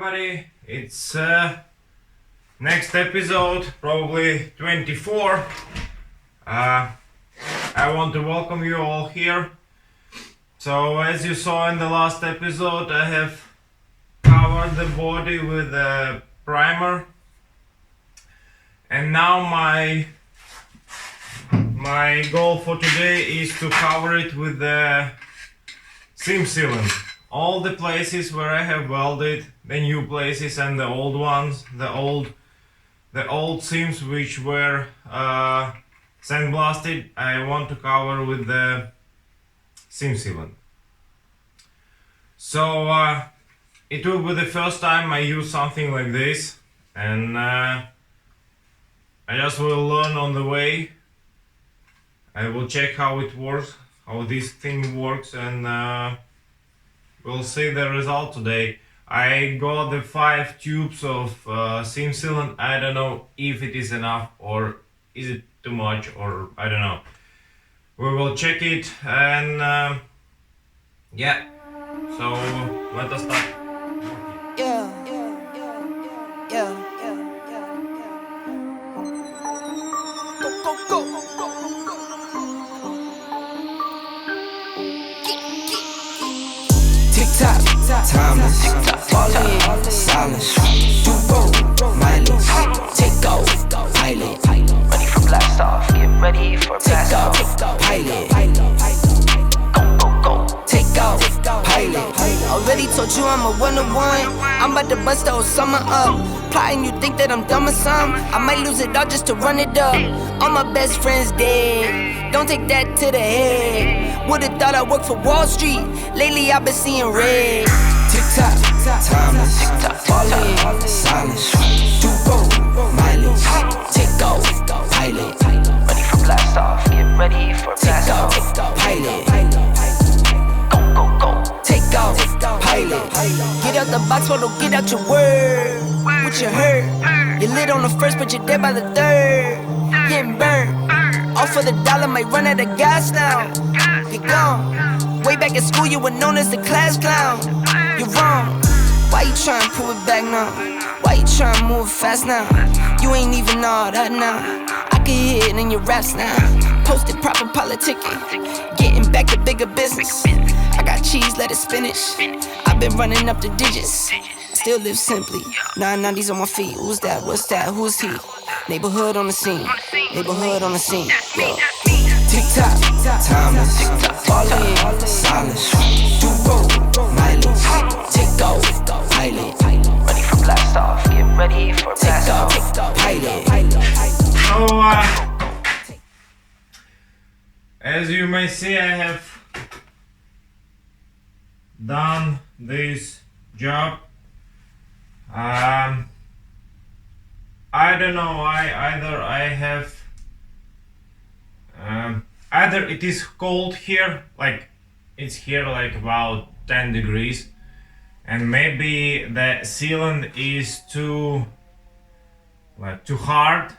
everybody, it's next episode, probably 24. I want to welcome you all here. So as you saw in the last episode, I have covered the body with a primer, and now my goal for today is to cover it with the seam sealant. All the places where I have welded, the new places and the old ones, the old seams which were sandblasted, I want to cover with the seam sealant. So it will be the first time I use something like this, and I just will learn on the way. I will check how it works, how this thing works, and we'll see the result today. I got the 5 tubes of seam sealant. I don't know if it is enough or is it too much, or I don't know. We will check it, and yeah, so let us start. Timeless, falling, silence. Do roll, mileage, take off, pilot. Ready for blast off, get ready for blast off. Pilot, Go. take off, pilot. Already told you I'm a one-on-one. I'm about to bust the whole summer up. Plotting, you think that I'm dumb or something? I might lose it all just to run it up. All my best friends dead. Don't take that to the head. Would've thought I worked for Wall Street. Lately I've been seeing red. Tick tock, timeless, falling, silence. Do roll, mileage, take off, pilot. Ready for blast off, get ready for Take blast off, off. pilot. Go. Take off, pilot. Get out the box, photo, get out your word. What you heard? You lit on the first, but you're dead by the third. Getting burned. All for the dollar, might run out of gas now. You're gone. Way back in school, you were known as the class clown. You're wrong. Why you trying to pull it back now? Why you trying to move fast now? You ain't even all that now. I can hear it in your raps now. Posted proper politicking. Getting back to bigger business. I got cheese, lettuce, spinach. I've been running up the digits. Still live simply. 990s on my feet. Who's that? What's that? Who's he? Neighborhood on the scene. Neighborhood on the scene. Yo. Tick tock, timeless, falling, silence. Do roll, mileage, take off, pilot. Ready for blast off, get ready for Take blast off, off. pilot. So as you may see, I have done this job. I don't know, either it is cold here, like it's here like about 10 degrees, and maybe the sealant is too hard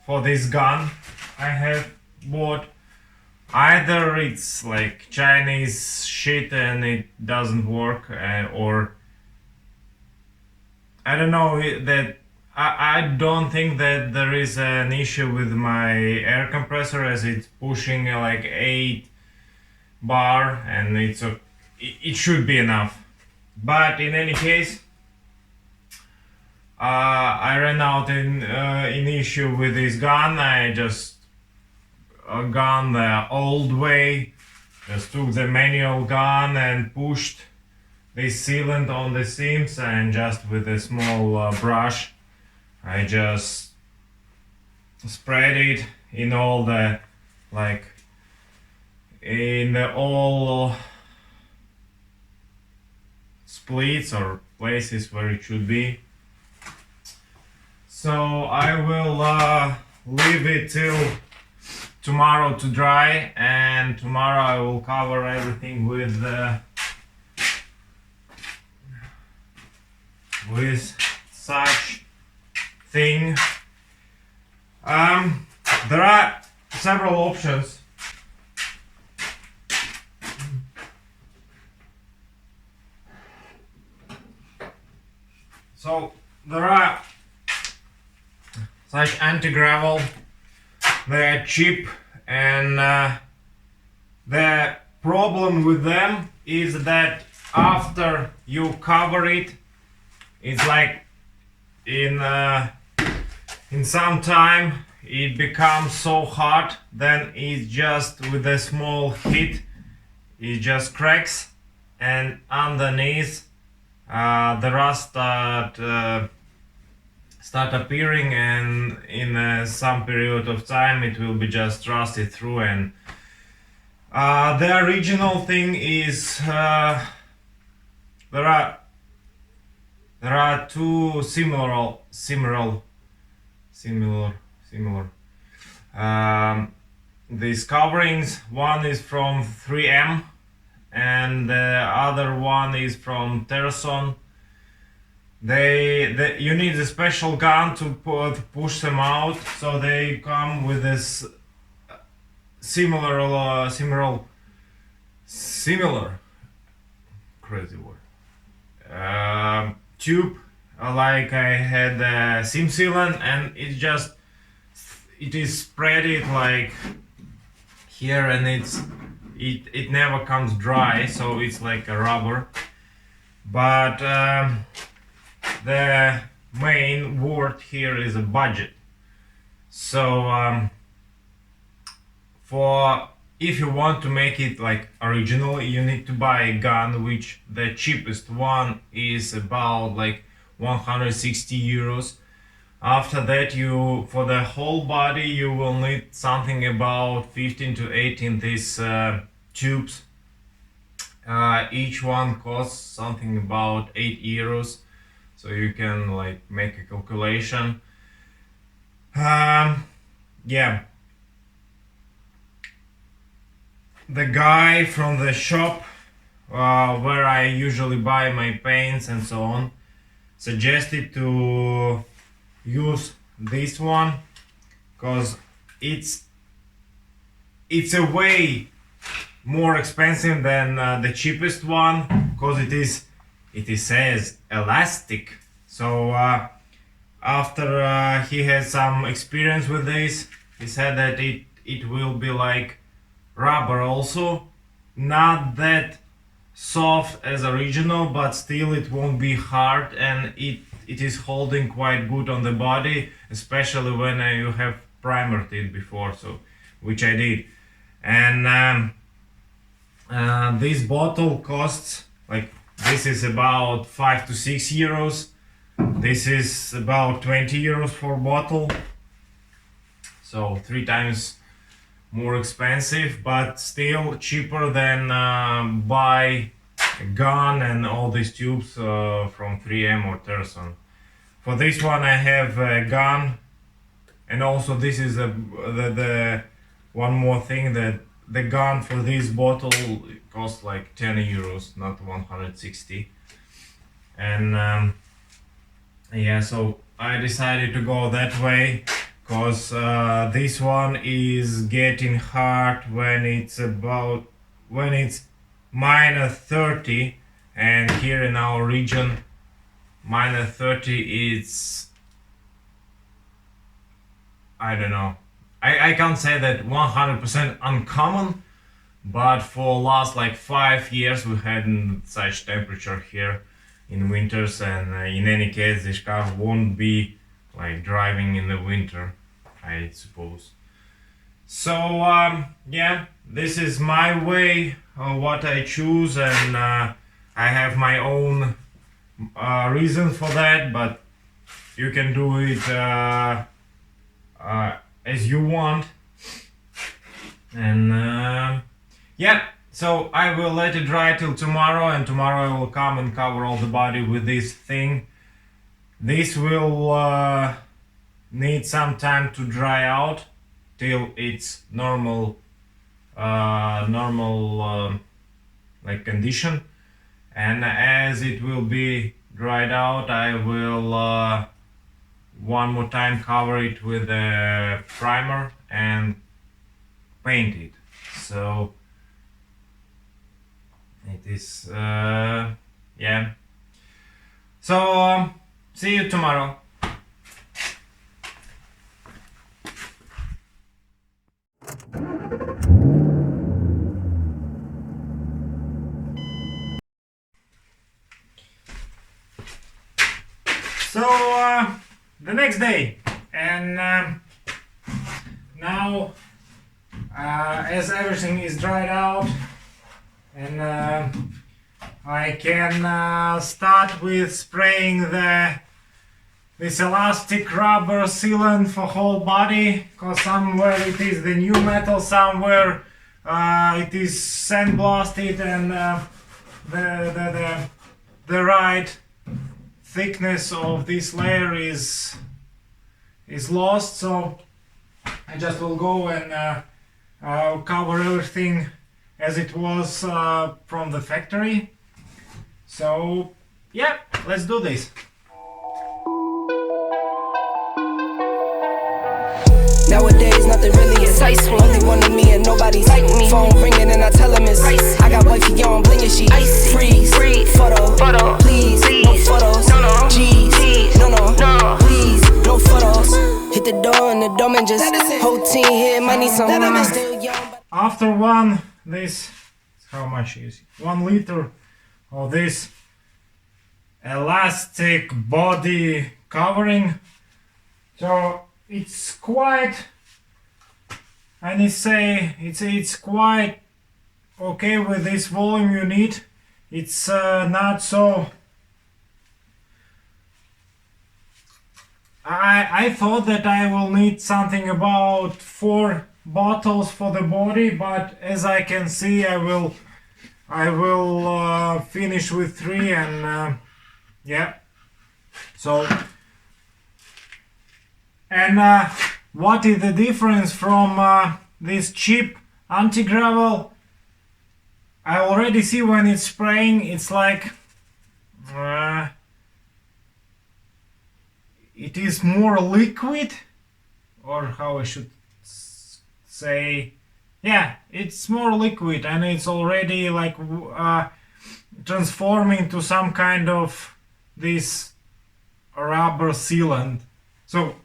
for this gun I have bought. Either it's like Chinese shit and it doesn't work, or I don't know, that I don't think that there is an issue with my air compressor, as it's pushing like 8 bar, and it should be enough. But in any case, I ran out in issue with this gun. I just gone the old way, just took the manual gun and pushed this sealant on the seams, and just with a small brush I just spread it in all the, like, in the all splits or places where it should be. So I will leave it till tomorrow to dry, and tomorrow I will cover everything with such thing. There are several options. So there are such anti-gravel. They are cheap, and the problem with them is that after you cover it, it's like in some time it becomes so hot, then it just with a small heat it just cracks, and underneath the rust start appearing, and in some period of time it will be just rusted through. And the original thing is there are two similar these coverings. One is from 3M and the other one is from Terrason. You need a special gun to push them out, so they come with this similar crazy word tube, like I had SEALANT, and it is spread it like here, and it never comes dry, so it's like a rubber. But the main word here is a budget. So if you want to make it like original, you need to buy a gun, which the cheapest one is about like 160 euros. After that, for the whole body you will need something about 15 to 18 these tubes. Each one costs something about 8 euros, so you can like make a calculation. Yeah, the guy from the shop where I usually buy my paints and so on suggested to use this one, because it's a way more expensive than the cheapest one, because it says elastic. So after he had some experience with this, he said that it will be like rubber also, not that soft as original, but still it won't be hard, and it is holding quite good on the body, especially when you have primered it before, so which I did. And this bottle costs, like, this is about 5 to 6 euros. This is about 20 euros for bottle, so 3 times more expensive, but still cheaper than buy a gun and all these tubes from 3M or Terrason. For this one I have a gun, and also this is the one more thing, that the gun for this bottle costs like 10 euros, not 160. And yeah, so I decided to go that way, because this one is getting hard when it's minus 30, and here in our region minus 30 is, I don't know, I can't say that 100% uncommon, but for last like 5 years we had such temperature here in winters, and in any case this car won't be like driving in the winter, I suppose. So yeah, this is my way of what I choose, and I have my own reason for that, but you can do it as you want. And yeah, so I will let it dry till tomorrow, and tomorrow I will come and cover all the body with this thing. This will need some time to dry out till it's normal like condition, and as it will be dried out, I will one more time cover it with a primer and paint it. So it is yeah. So See you tomorrow. So the next day, and now as everything is dried out, and I can start with spraying this elastic rubber sealant for whole body, because somewhere it is the new metal, somewhere it is sandblasted, and the right thickness of this layer is lost. So I just will go and I'll cover everything as it was from the factory. So yeah, let's do this. Nowadays, nothing really excites me. Only one of me and nobody's like me. Phone ringing and I tell him it's ice. I got wifey on bling and she freeze. Photo, please, no photos. G's, no, please, no photos. Hit the door and the dome and just whole team here might need some. Still young, but After this, how much is it? 1 liter of this elastic body covering. So it's quite, I need to say, it's quite okay with this volume you need. It's not so. I thought that I will need something about 4 bottles for the body, but as I can see, I will finish with 3, and yeah. So, and what is the difference from this cheap anti-gravel? I already see when it's spraying, it's like it is more liquid, or how I should say, yeah, it's more liquid, and it's already like transforming to some kind of this rubber sealant. So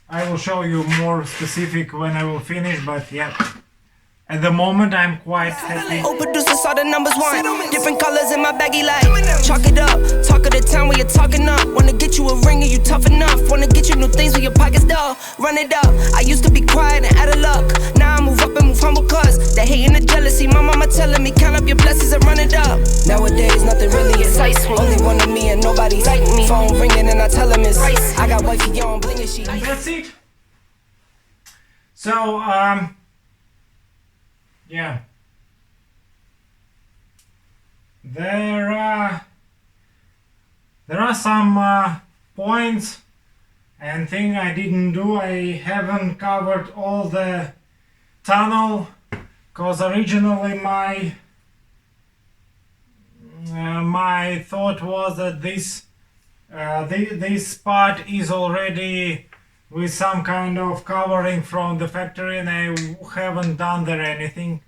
I will show you more specific when I will finish, but yeah, at the moment I'm quite happy. oh, producers saw the numbers one. Different colors in my baggy light. Chalk it up, talk of the town when you're talking up. Wanna get you a ring and you tough enough. Wanna get you new things when your pockets dull. Run it up. I used to be quiet and out of luck. Now I move up and move humble, cause the hate and the jealousy. My mama telling me count up your blessings and run it up. Nowadays nothing really excites me. Only one of me and nobody's like me. Phone ringing and I tell him it's ice. I got wifey on bling and she. That's it. So yeah, there are some points and thing I didn't do. I haven't covered all the tunnel, because originally my thought was that this part is already with some kind of covering from the factory, and I haven't done there anything.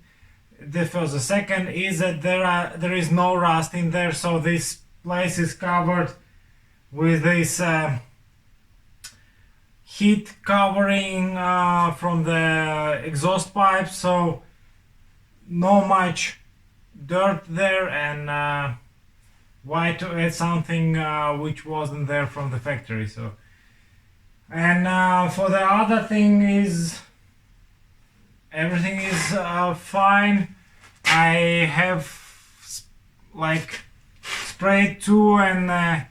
The first. The second is that there is no rust in there, so this place is covered with this heat covering from the exhaust pipe, so no much dirt there, and why to add something which wasn't there from the factory. So, and for the other thing is everything is fine. I have like sprayed 2 and I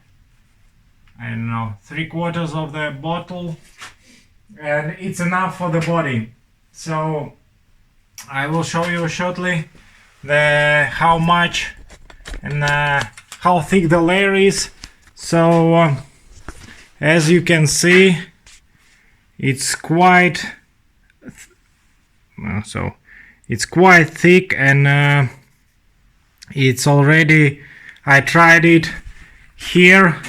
don't know, 3/4 of the bottle, and it's enough for the body. So I will show you shortly how much and how thick the layer is. So as you can see, it's quite it's quite thick, and it's already, I tried it here,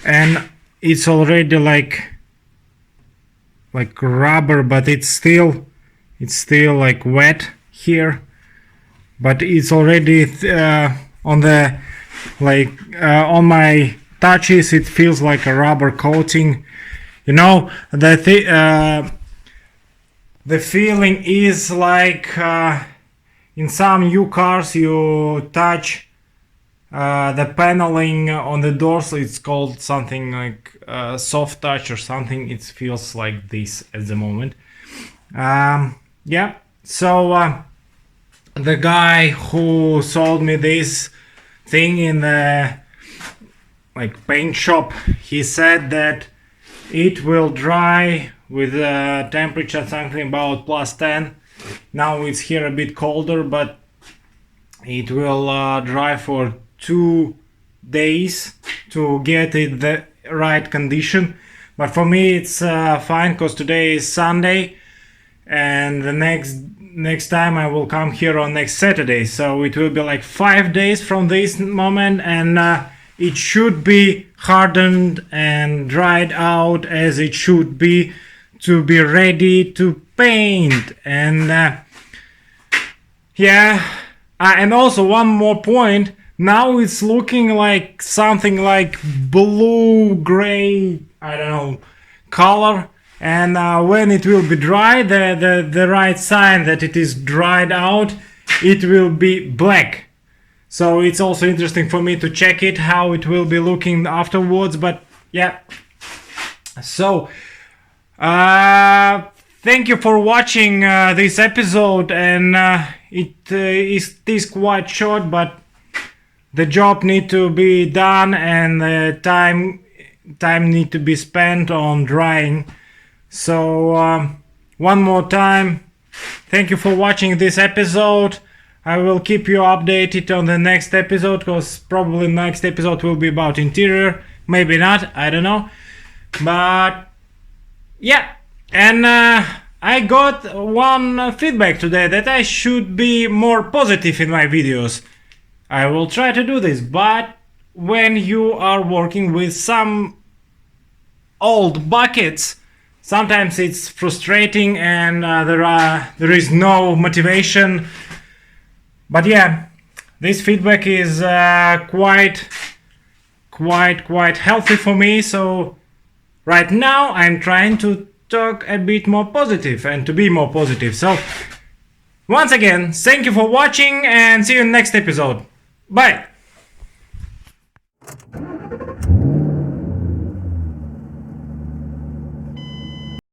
and it's already like rubber, but it's still like wet here, but it's already on the on my touches, it feels like a rubber coating. You know, the feeling is like in some new cars you touch the paneling on the doors. It's called something like soft touch or something. It feels like this at the moment. Yeah, so the guy who sold me this thing in the like paint shop, he said that it will dry with a temperature something about +10. Now it's here a bit colder, but it will dry for 2 days to get it the right condition. But for me it's fine, because today is Sunday and the next time I will come here on next Saturday, so it will be like 5 days from this moment, and it should be hardened and dried out as it should be to be ready to paint. And yeah, and also one more point, now it's looking like something like blue gray, I don't know, color. And when it will be dry, the right sign that it is dried out, it will be black. So it's also interesting for me to check it, how it will be looking afterwards. But yeah, so thank you for watching this episode, and it is quite short, but the job need to be done, and the time need to be spent on drying. So one more time, thank you for watching this episode. I will keep you updated on the next episode, because probably next episode will be about interior, maybe not, I don't know. But yeah, and I got one feedback today that I should be more positive in my videos. I will try to do this, but when you are working with some old buckets, sometimes it's frustrating, and there is no motivation. But yeah, this feedback is quite healthy for me. So right now I'm trying to talk a bit more positive and to be more positive. So once again, thank you for watching, and see you in the next episode. Bye.